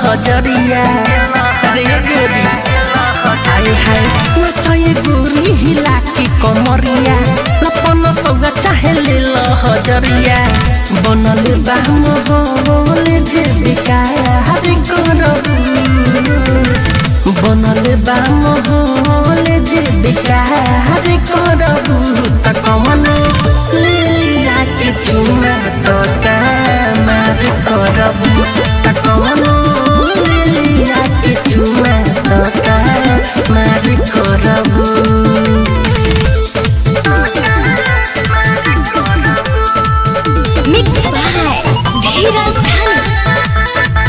हजरिया रे गोरी हाय हाय नचाए गोरी हिला के कमरिया लपन सौगा चाहे ले लो हजरिया बनल बा मोहल जे बेकार करबू बनल बा मोहल जे बेकार करबू त कमन लिया के चुमा तो मार करबू त कमन लिया के चुमा तो मार करबू मिक्स बाय धीरज धन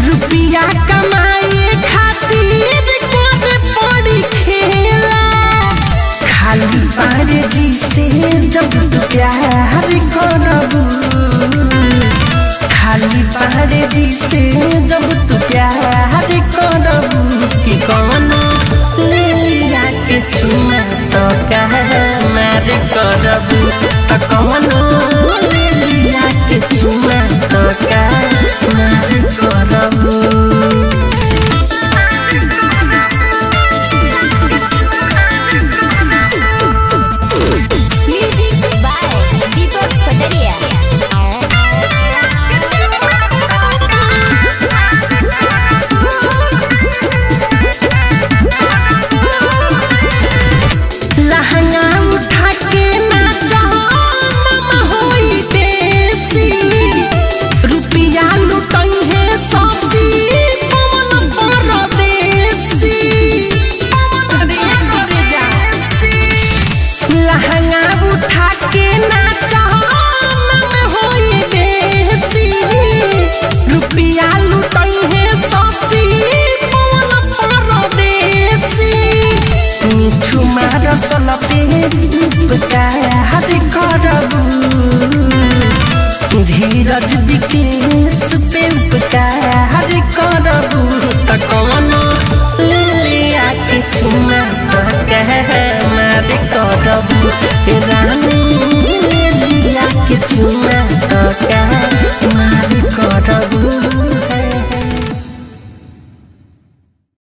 रुपिया कमाए खातिर कोरे पड़ी खेला खाली पारे जी से जब तू प्यार करबू खाली पारे जी से जब